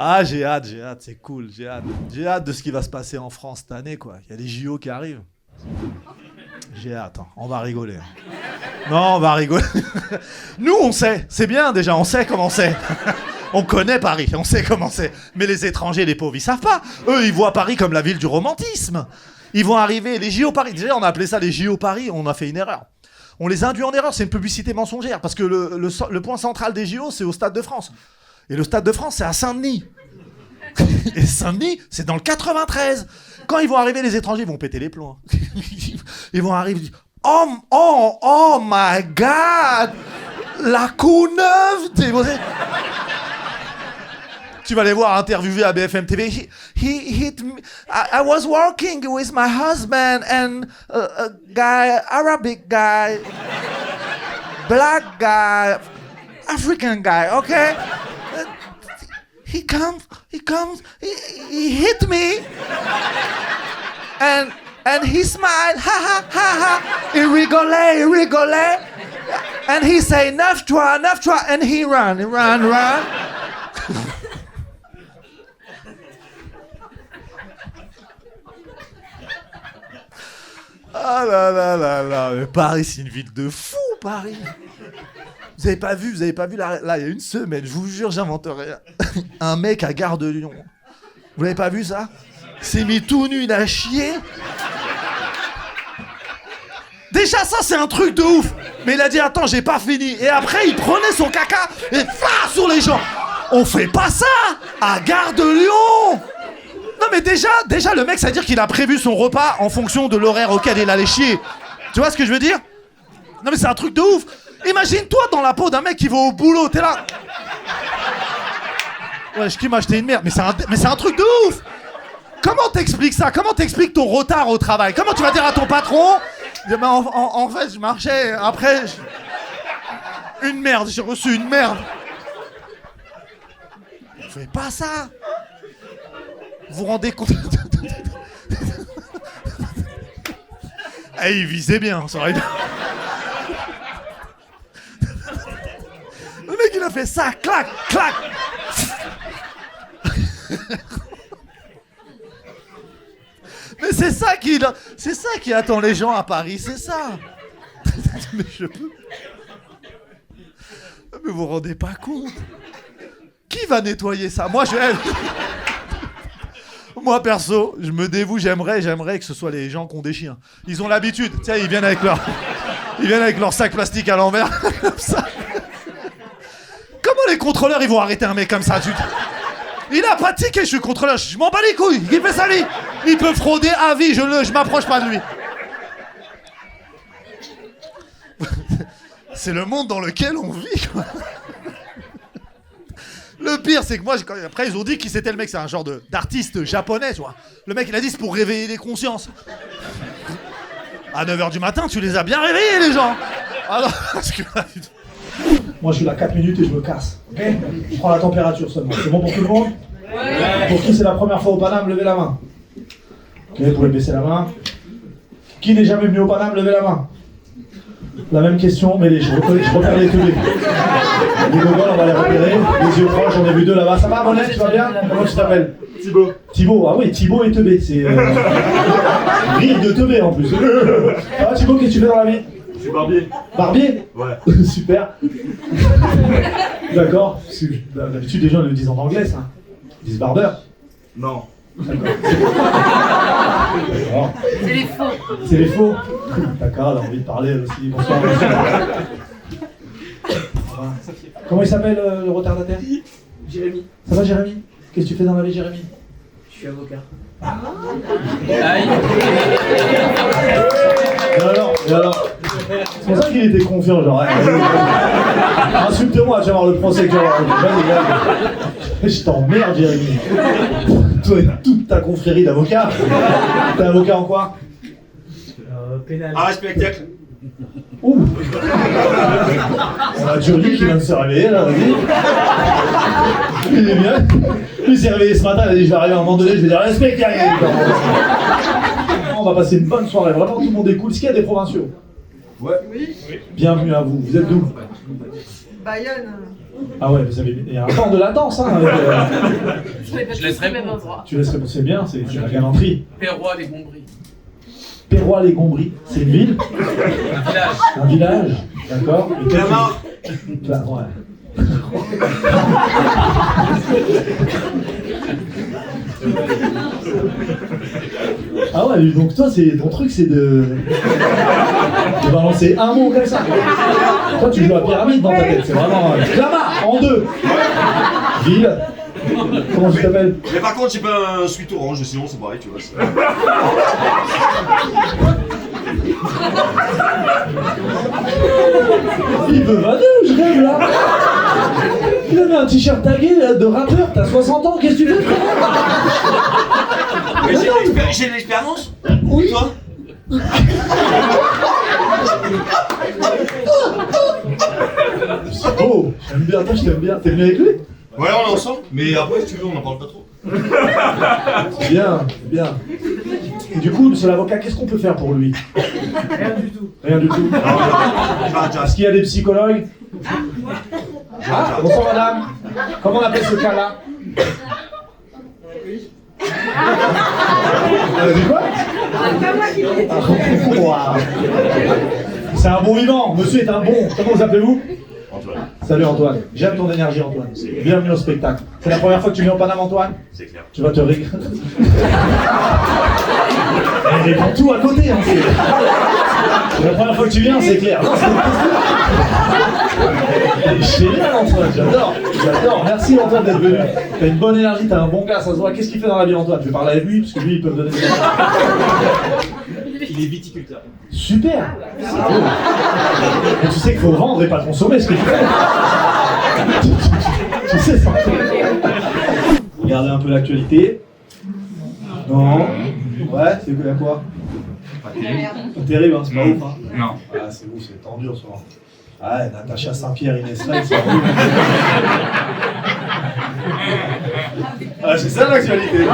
Ah, j'ai hâte, c'est cool, j'ai hâte. J'ai hâte de ce qui va se passer en France cette année, quoi. Il y a les JO qui arrivent. J'ai hâte, hein. On va rigoler. Non, on va rigoler. Nous, on sait, c'est bien déjà, on sait comment c'est. On connaît Paris, on sait comment c'est. Mais les étrangers, les pauvres, ils savent pas. Eux, ils voient Paris comme la ville du romantisme. Ils vont arriver, les JO Paris. Déjà, on a appelé ça les JO Paris, on a fait une erreur. On les induit en erreur, c'est une publicité mensongère. Parce que le point central des JO, c'est au Stade de France. Et le Stade de France, c'est à Saint-Denis. Et Saint-Denis, c'est dans le 93. Quand ils vont arriver, les étrangers, ils vont péter les plombs. Ils vont arriver, ils disent, oh my God, la Courneuve. Tu vas les voir interviewer à BFM TV. He hit me. I was working with my husband and a guy, Arabic guy, black guy, African guy, okay? He comes, he hit me, and he smiled, ha ha ha ha, he rigolait, and he say, 9-3, and he run. Ah là, mais Paris, c'est une ville de fous, Paris. Vous avez pas vu là, il y a une semaine, je vous jure, j'invente rien. Un mec à Gare de Lyon. Vous l'avez pas vu ça? S'est mis tout nu, il a chié. Déjà ça, c'est un truc de ouf. Mais il a dit, attends, j'ai pas fini. Et après, il prenait son caca et sur les gens. On fait pas ça à Gare de Lyon. Non mais déjà, le mec, ça veut dire qu'il a prévu son repas en fonction de l'horaire auquel il allait chier. Tu vois ce que je veux dire? Non mais c'est un truc de ouf. Imagine-toi dans la peau d'un mec qui va au boulot, t'es là. Ouais, qui m'a acheté une merde, mais c'est un truc de ouf. Comment t'expliques ça? Comment t'expliques ton retard au travail? Comment tu vas dire à ton patron, en fait, je marchais, après, une merde, j'ai reçu une merde. Fais pas ça. Vous vous rendez compte? Il visait bien, ça aurait été... Le mec, il a fait ça, clac. Mais c'est ça qui attend les gens à Paris, c'est ça. Mais je peux... Mais vous vous rendez pas compte? Qui va nettoyer ça? Moi, perso, je me dévoue, j'aimerais que ce soit les gens qui ont des chiens. Ils ont l'habitude, tiens, ils viennent avec leur sac plastique à l'envers, comme ça. Comment les contrôleurs, ils vont arrêter un mec comme ça? Il a pas de ticket, je suis contrôleur, je m'en bats les couilles, il fait ça lui. Il peut frauder à vie, je m'approche pas de lui. C'est le monde dans lequel on vit, quoi. Le pire, c'est que moi, après, ils ont dit qui c'était le mec. C'est un genre d'artiste japonais, tu vois. Le mec, il a dit c'est pour réveiller les consciences. À 9h du matin, tu les as bien réveillés, les gens. Alors, parce que... Moi, je suis là 4 minutes et je me casse. Ok ? Je prends la température seulement. C'est bon pour tout le monde ? Ouais. Pour qui c'est la première fois au Paname, levez la main. Ok, vous pouvez baisser la main. Qui n'est jamais venu au Paname, levez la main. La même question, mais je repère les teubés. Les gogoles, on va les repérer. Les yeux proches, j'en ai vu 2 là-bas. Ça va, Monet, tu vas bien? Comment tu t'appelles? Thibaut. Thibaut, ah oui, Thibaut et teubé. C'est rire de teubé en plus. Ça va, Thibaut, qu'est-ce que tu fais dans la vie? Je suis barbier. Barbier? Ouais. Super. D'accord. D'habitude, les gens le disent en anglais, ça. Ils disent barbeur. Non. D'accord. C'est les faux. C'est les faux. D'accord, on a envie de parler aussi. Bonsoir. Comment il s'appelle le retardataire? Jérémy. Ça va, Jérémy? Qu'est-ce que tu fais dans la vie, Jérémy? Je suis avocat. Aïe. Et alors c'est pour ça qu'il était confiant, genre. Insulte-moi, tu vas voir le procès que tu vas avoir. Je t'emmerde, Jérémy. Toi et toute ta confrérie d'avocats. T'es avocat en quoi? Pénal. Ah, spectacle. Ouh. On a Johnny qui vient de se réveiller là, vas-y. Il est bien. Il s'est réveillé ce matin, il a dit je vais arriver à un moment donné, je vais dire respect qui arrive. On va passer une bonne soirée, vraiment tout le monde est cool. Est-ce qu'il y a des provinciaux? Ouais. Oui. Bienvenue à vous, vous êtes d'où? Bayonne. Ah ouais, il y a un temps de latence, hein. Je laisserai même endroit. Tu laisserais, c'est bien, c'est la galanterie. Perrois les Gombris. Perrois-les-Gombris, c'est une ville? Un village. Un village, d'accord. Et toi, Clamart. Bah, ouais. Ah ouais, donc toi, ton truc, c'est de balancer un mot comme ça. Toi, tu joues à pyramide dans ta tête, c'est vraiment Clamart en deux. Ville. Comment tu t'appelles? Mais par contre, j'ai pas un sweat orange, sinon c'est pareil, tu vois. Il veut vader ou je rêve là? Il avait un t-shirt tagué de rappeur, t'as 60 ans, qu'est-ce que tu fais, frère? Mais j'ai de l'expérience. Oui. Toi? Oh, j'aime bien, toi je t'aime bien. T'es venu avec lui? Ouais, on est ensemble, mais après, si tu veux, on en parle pas trop. C'est bien, c'est bien. Et du coup, monsieur l'avocat, qu'est-ce qu'on peut faire pour lui? Rien du tout. Rien du tout. Est-ce qu'il y a des psychologues? Ah, bonsoir madame. Comment on appelle ce cas-là? Dit quoi? Wow. C'est un bon vivant, monsieur est un bon. Comment vous appelez-vous? Antoine, Salut Antoine, j'aime ton énergie Antoine. Bienvenue au spectacle. C'est la première fois que tu viens au Paname Antoine? c'est clair. Tu vas te régaler. Elle répond tout à côté, hein, c'est la première fois que tu viens, c'est clair. Non, c'est génial Antoine, j'adore. Merci Antoine d'être venu. T'as une bonne énergie, t'as un bon gars, ça se voit. Qu'est-ce qu'il fait dans la vie Antoine? Je vais parler avec lui, parce que lui, il peut me donner des... Il est viticulteur. Super. Mais tu sais qu'il faut vendre et pas consommer ce que tu fais. Tu sais ça. Regardez un peu l'actualité. Non. Ouais, c'est quoi? Pas terrible. Pas terrible, hein, c'est pas ouf. Hein. Non. Ah, c'est ouf, c'est tendu en ce moment. Ah, Natacha Saint-Pierre, Inès Rey, c'est horrible. Ah, c'est ça l'actualité, non?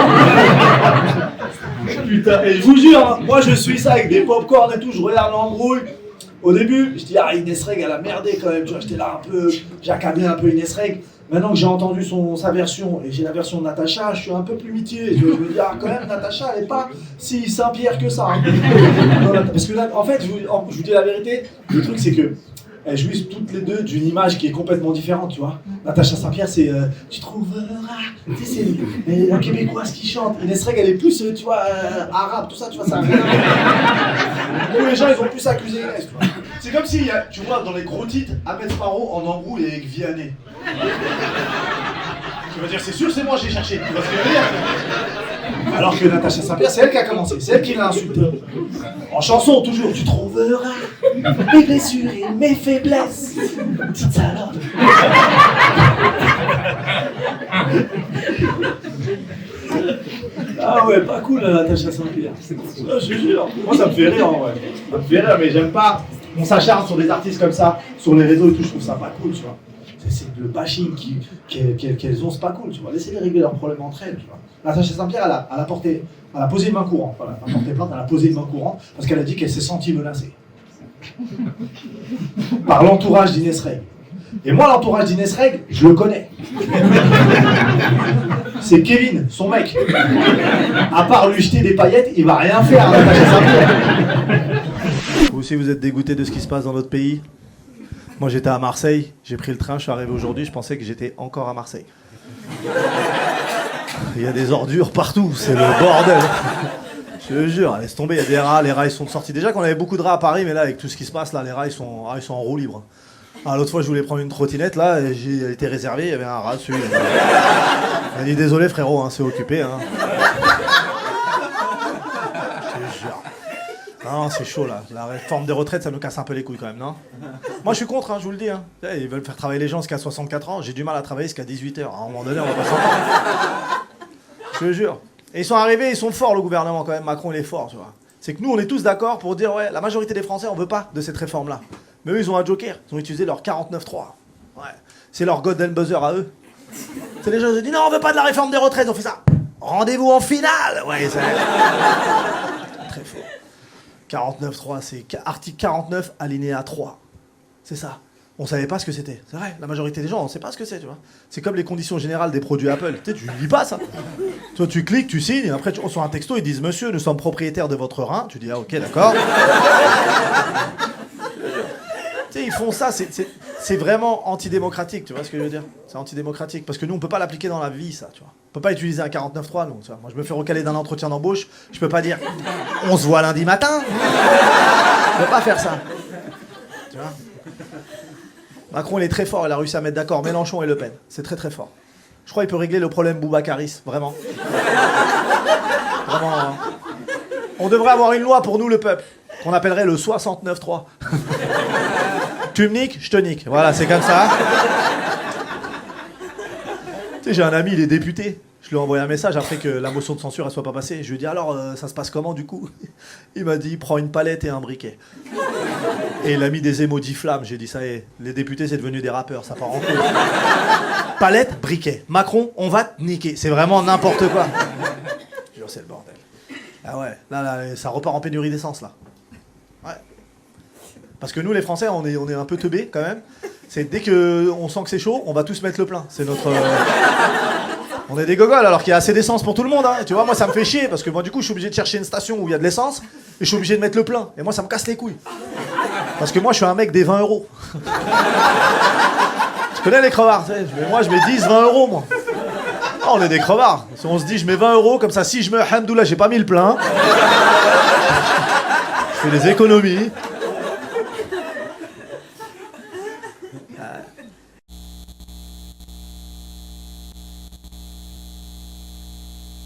Putain, et je vous jure, hein, moi je suis ça avec des pop-corn et tout, je regarde l'embrouille. Au début, je dis, ah, Inès Reg, elle a merdé quand même, tu vois, j'étais là un peu, j'accablais un peu Inès Reg. Maintenant que j'ai entendu sa version et j'ai la version de Natacha, je suis un peu plus mitigé. Je me dis, ah, quand même, Natacha, elle est pas si Saint-Pierre que ça. Hein. Parce que là, en fait, je vous dis la vérité, le truc c'est que elles jouissent toutes les deux d'une image qui est complètement différente, tu vois. Natacha Saint-Pierre, c'est tu trouveras, tu sais, c'est la québécoise qui chante. Inès Reg, elle est plus, tu vois, arabe, tout ça, tu vois, ça a rien à voir. Nous, les gens, ils ont plus accusé Inès, tu vois. C'est comme si, tu vois, dans les gros titres, Ahmed Sparrow en embrouille avec Vianney. Tu vas dire, c'est sûr, c'est moi, j'ai cherché. Tu vois ce que je veux dire? Alors que Natacha Saint-Pierre, c'est elle qui a commencé, c'est elle qui l'a insulté. En chanson, toujours, tu trouveras mes blessures et mes faiblesses, petite salope. Ah ouais, pas cool, Natacha Saint-Pierre. Ah, je te jure. Moi, ça me fait rire, en vrai. Ça me fait rire, mais j'aime pas. On s'acharne sur des artistes comme ça, sur les réseaux et tout, je trouve ça pas cool, tu vois. C'est le bashing qu'elles ont, c'est pas cool, tu vois. Laissez-les régler leurs problèmes entre elles, tu vois. Natacha Saint-Pierre, elle a posé une main courante. Voilà, elle a porté plainte, elle a posé une main courante parce qu'elle a dit qu'elle s'est sentie menacée. Par l'entourage d'Inès Reg. Et moi, l'entourage d'Inès Reg, je le connais. C'est Kevin, son mec. À part lui jeter des paillettes, il va rien faire à Natacha Saint-Pierre. Vous aussi, vous êtes dégoûté de ce qui se passe dans notre pays? Moi, j'étais à Marseille, j'ai pris le train, je suis arrivé aujourd'hui, je pensais que j'étais encore à Marseille. Il y a des ordures partout, c'est le bordel. Je te jure, laisse tomber, il y a des rats, les rats ils sont sortis. Déjà qu'on avait beaucoup de rats à Paris, mais là, avec tout ce qui se passe, là, les rats ils sont en roue libre. Ah, l'autre fois, je voulais prendre une trottinette, là, et elle était réservée, il y avait un rat dessus. Il m'a dit, désolé frérot, hein, c'est occupé. Hein. Je te jure. Non, c'est chaud là. La réforme des retraites, ça nous casse un peu les couilles quand même, non? Moi, je suis contre, hein, je vous le dis. Hein. Ils veulent faire travailler les gens jusqu'à 64 ans. J'ai du mal à travailler jusqu'à 18h. À un moment donné, on va pas s'entendre. Je te jure. Et ils sont arrivés, ils sont forts, le gouvernement quand même. Macron, il est fort, tu vois. C'est que nous, on est tous d'accord pour dire, ouais, la majorité des Français, on veut pas de cette réforme-là. Mais eux, ils ont un joker. Ils ont utilisé leur 49.3. Ouais. C'est leur golden buzzer à eux. C'est les gens qui disent, non, on veut pas de la réforme des retraites. On fait ça. Rendez-vous en finale. Ouais, ça... Très fort. 49.3, c'est article 49, alinéa 3. C'est ça. On savait pas ce que c'était. C'est vrai, la majorité des gens, on sait pas ce que c'est, tu vois. C'est comme les conditions générales des produits Apple. Tu lis pas ça. Toi, tu cliques, tu signes, et après, tu reçois un texto, ils disent Monsieur, nous sommes propriétaires de votre rein. Tu dis Ah, ok, d'accord. Tu sais, ils font ça, c'est vraiment antidémocratique, tu vois ce que je veux dire? C'est antidémocratique. Parce que nous, on peut pas l'appliquer dans la vie, ça, tu vois. On peut pas utiliser un 49.3, nous. Tu vois. Moi, je me fais recaler d'un entretien d'embauche, je peux pas dire On se voit lundi matin. Je peux pas faire ça. Tu vois. Macron, il est très fort, il a réussi à mettre d'accord Mélenchon et Le Pen. C'est très très fort. Je crois qu'il peut régler le problème Boubacaris, vraiment. Vraiment. Hein. On devrait avoir une loi pour nous, le peuple, qu'on appellerait le 69.3. Tu me niques, je te nique. Voilà, c'est comme ça. Tu sais, j'ai un ami, il est député. Je lui ai envoyé un message après que la motion de censure ne soit pas passée. Je lui ai dit alors, ça se passe comment du coup? Il m'a dit prends une palette et un briquet. Et il a mis des émojis flammes. J'ai dit ça y est, les députés c'est devenu des rappeurs, ça part en couille. Palette, briquet. Macron, on va te niquer. C'est vraiment n'importe quoi. Je jure, c'est le bordel. Ah ouais, là, ça repart en pénurie d'essence là. Ouais. Parce que nous les Français, on est un peu teubés quand même. C'est dès qu'on sent que c'est chaud, on va tous mettre le plein. C'est notre... On est des gogoles alors qu'il y a assez d'essence pour tout le monde. Hein. Tu vois, moi ça me fait chier parce que moi du coup je suis obligé de chercher une station où il y a de l'essence et je suis obligé de mettre le plein. Et moi ça me casse les couilles. Parce que moi je suis un mec des 20 €. Tu connais les crevards, tu sais, moi je mets 10, 20 € moi. Oh, on est des crevards. Si on se dit je mets 20 € comme ça si je mets, alhamdoulilah, j'ai pas mis le plein. Je fais des économies.